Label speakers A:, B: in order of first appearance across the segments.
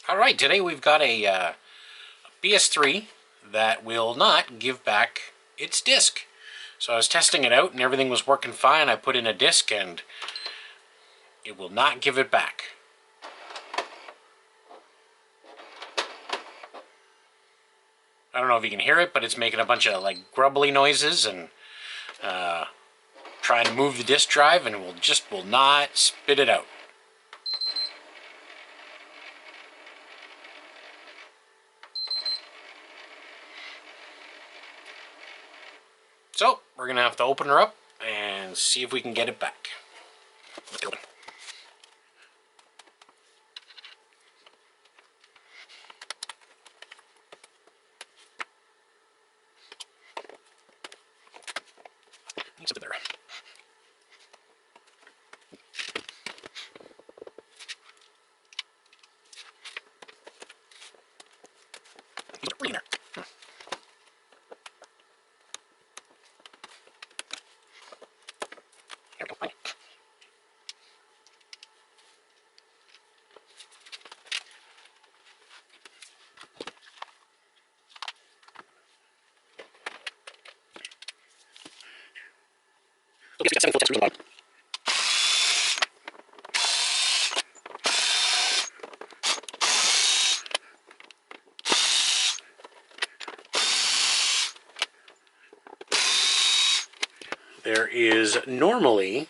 A: Alright, today we've got a PS3 that will not give back its disc. So I was testing it out and everything was working fine. I put in a disc and it will not give it back. I don't know if you can hear it, but it's making a bunch of like grumbly noises and trying to move the disc drive, and it will not spit it out. So we're gonna have to open her up and see if we can get it back. Let's go. Need something there. Right in there. There we go. Fine. Okay, so we got 7 full screws on the bottom. There is normally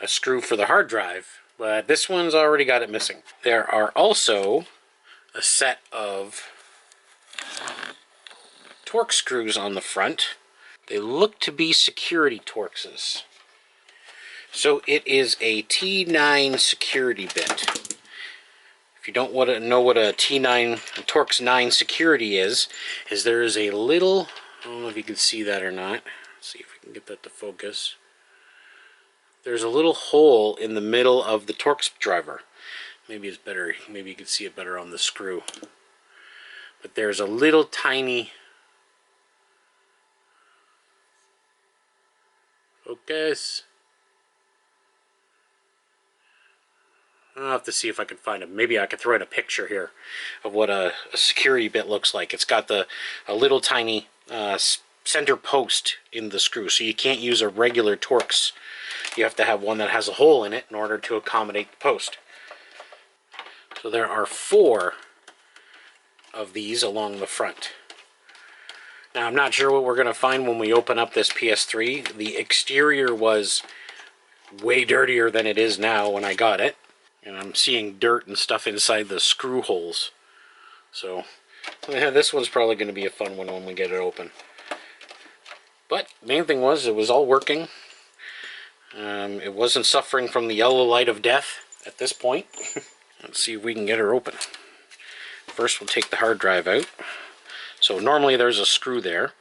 A: a screw for the hard drive, but this one's already got it missing. There are also a set of Torx screws on the front. They look to be security Torxes. So it is a T9 security bit. If you don't want to know what a T9 Torx 9 security is there is a little, I don't know if you can see that or not. Let's see if we can get that to focus. There's a little hole in the middle of the Torx driver. Maybe it's better, maybe you can see it better on the screw. But there's a little tiny, focus. I'll have to see if I can find it. Maybe I could throw in a picture here of what a security bit looks like. It's got a little tiny center post in the screw, so you can't use a regular Torx. You have to have one that has a hole in it in order to accommodate the post. So there are 4 of these along the front. Now I'm not sure what we're going to find when we open up this PS3. The exterior was way dirtier than it is now when I got it. And I'm seeing dirt and stuff inside the screw holes. So yeah, this one's probably going to be a fun one when we get it open. But main thing was it was all working. It wasn't suffering from the yellow light of death at this point. Let's see if we can get her open. First we'll take the hard drive out. So normally there's a screw there,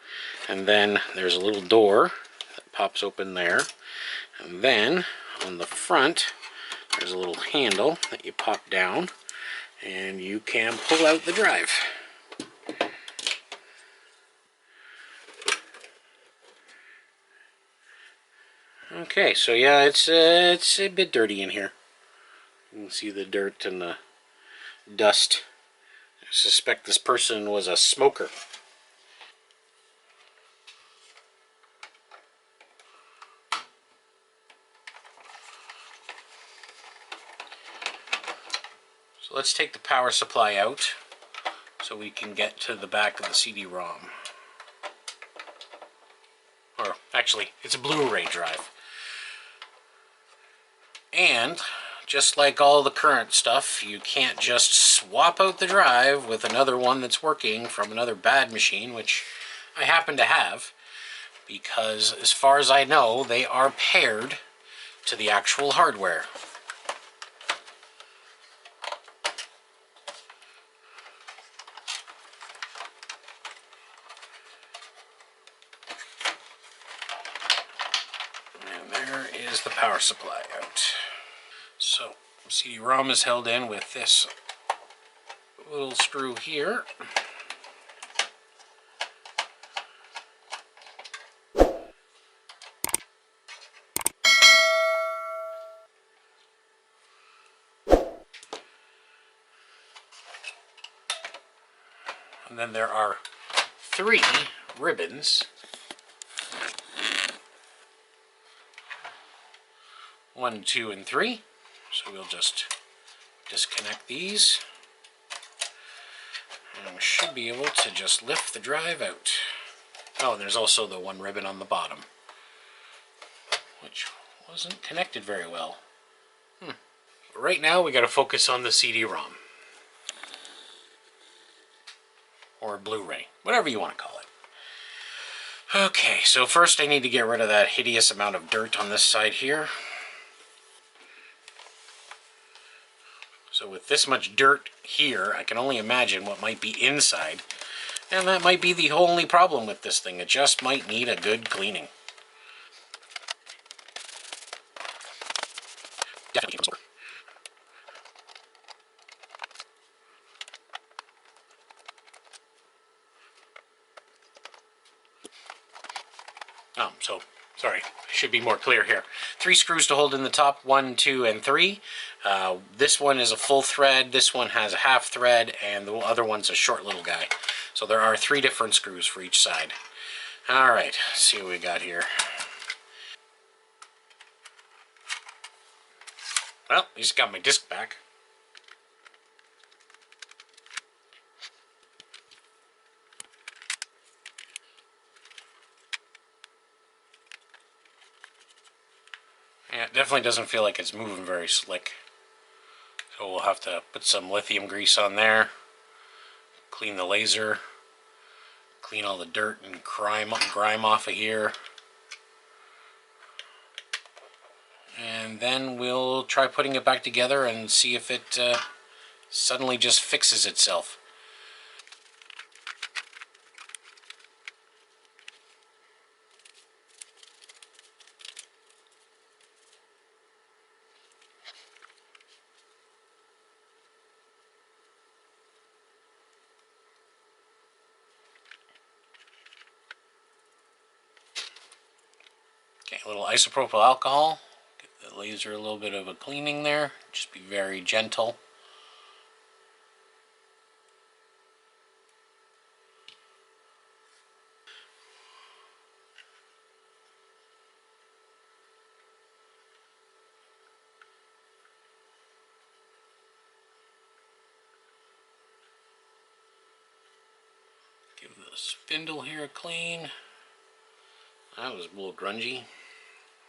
A: and then there's a little door that pops open there, and then on the front there's a little handle that you pop down and you can pull out the drive. Okay, so yeah, it's a bit dirty in here. You can see the dirt and the dust. I suspect this person was a smoker. So let's take the power supply out so we can get to the back of the CD-ROM. Or actually, it's a Blu-ray drive. And just like all the current stuff, you can't just swap out the drive with another one that's working from another bad machine, which I happen to have, because as far as I know, they are paired to the actual hardware. And there is the power supply out. So, CD-ROM is held in with this little screw here. And then there are 3 ribbons. 1, 2, and 3. So we'll just disconnect these. And we should be able to just lift the drive out. Oh, and there's also the 1 ribbon on the bottom, which wasn't connected very well. Right now we got to focus on the CD-ROM. Or Blu-ray, whatever you want to call it. Okay, so first I need to get rid of that hideous amount of dirt on this side here. So with this much dirt here, I can only imagine what might be inside. And that might be the only problem with this thing. It just might need a good cleaning. Definitely. Oh, so, sorry, I should be more clear here. 3 screws to hold in the top, 1, 2, and 3. This one is a full thread, this one has a half thread, and the other one's a short little guy. So there are 3 different screws for each side. Alright, let's see what we got here. Well, at least got my disc back. Yeah, it definitely doesn't feel like it's moving very slick. So we'll have to put some lithium grease on there, clean the laser, clean all the dirt and grime off of here. And then we'll try putting it back together and see if it suddenly just fixes itself. Okay, a little isopropyl alcohol. Give the laser a little bit of a cleaning there. Just be very gentle. Give the spindle here a clean. That was a little grungy.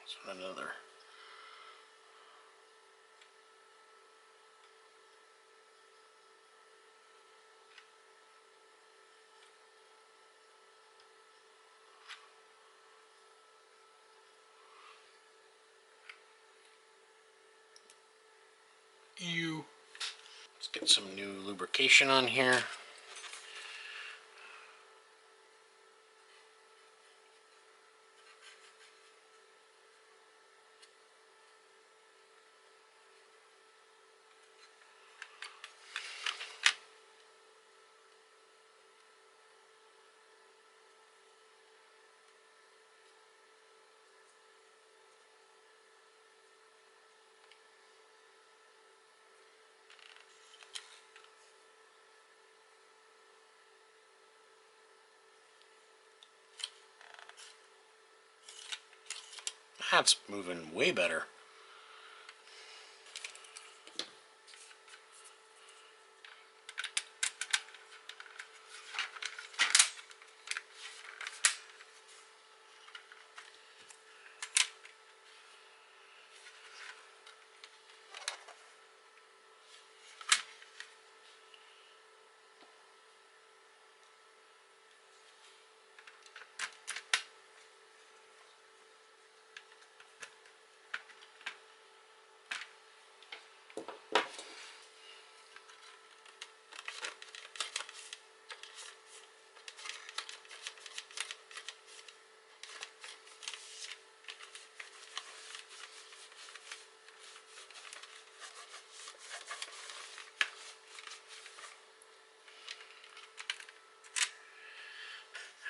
A: Let's run another. Let's get some new lubrication on here. That's moving way better.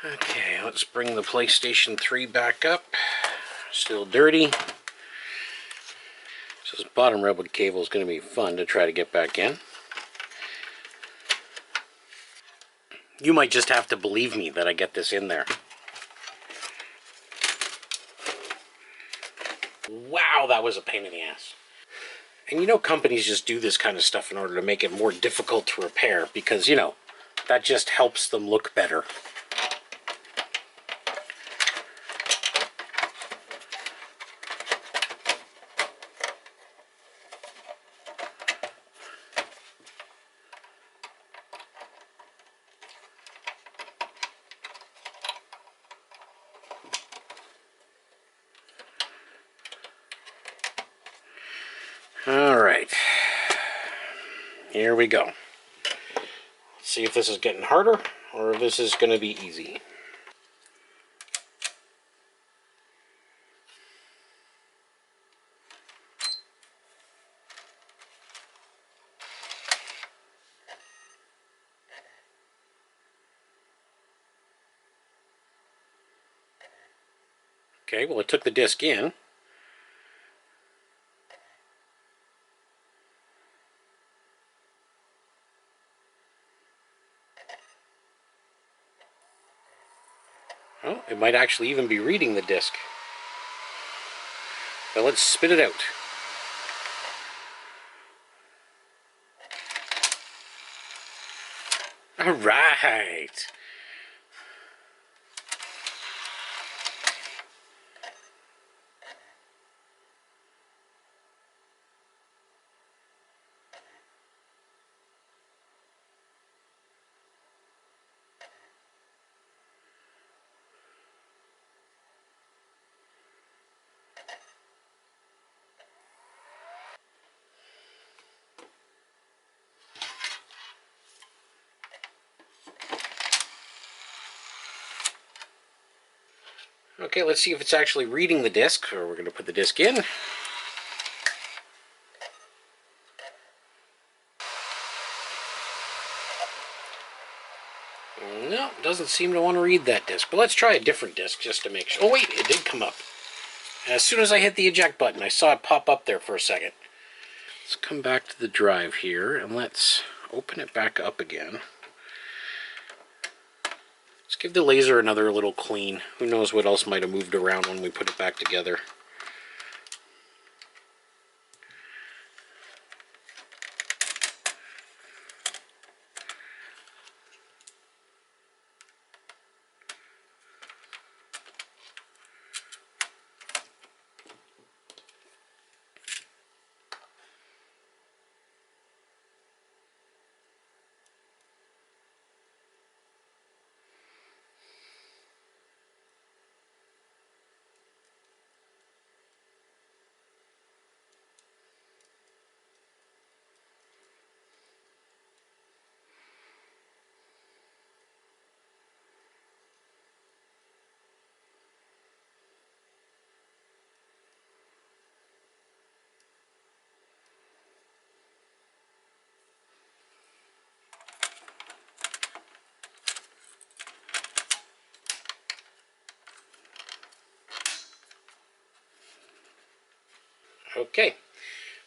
A: Okay, let's bring the PlayStation 3 back up. Still dirty. So this bottom redwood cable is going to be fun to try to get back in. You might just have to believe me that I get this in there. Wow, that was a pain in the ass. And you know, companies just do this kind of stuff in order to make it more difficult to repair because, you know, that just helps them look better. All right. Here we go. Let's see if this is getting harder or if this is going to be easy. Okay, well, it took the disc in. Oh, it might actually even be reading the disc. But let's spit it out. All right. Okay, let's see if it's actually reading the disc, or we're going to put the disc in. No, doesn't seem to want to read that disc. But let's try a different disc just to make sure. Oh wait, it did come up. As soon as I hit the eject button, I saw it pop up there for a second. Let's come back to the drive here, and let's open it back up again. Let's give the laser another little clean. Who knows what else might have moved around when we put it back together. Okay,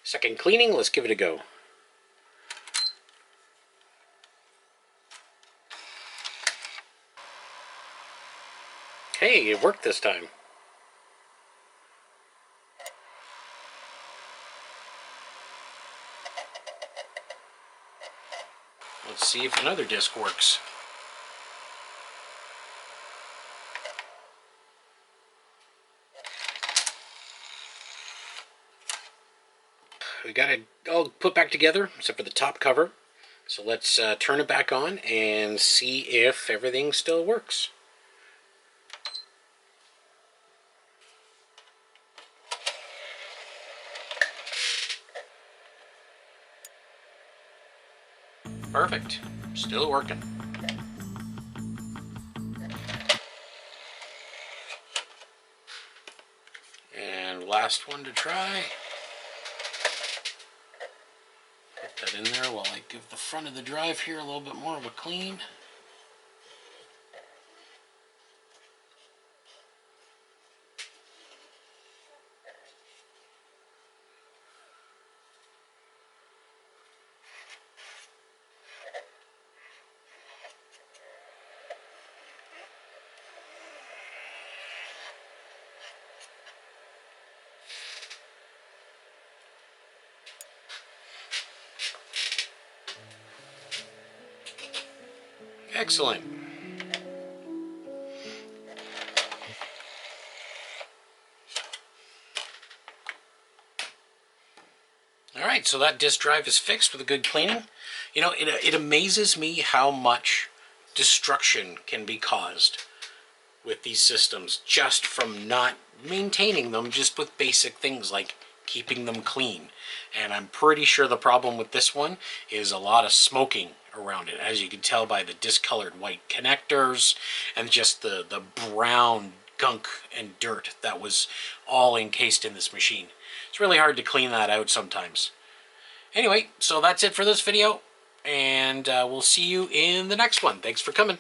A: second cleaning, let's give it a go. Hey, it worked this time. Let's see if another disc works. We got it all put back together, except for the top cover. So let's turn it back on and see if everything still works. Perfect. Still working. And last one to try. Put that in there while I give the front of the drive here a little bit more of a clean. Excellent. Alright, so that disk drive is fixed with a good cleaning. You know, it amazes me how much destruction can be caused with these systems just from not maintaining them, just with basic things like keeping them clean. And I'm pretty sure the problem with this one is a lot of smoking around it, as you can tell by the discolored white connectors and just the brown gunk and dirt that was all encased in this machine. It's really hard to clean that out sometimes. Anyway, so that's it for this video, and we'll see you in the next one. Thanks for coming.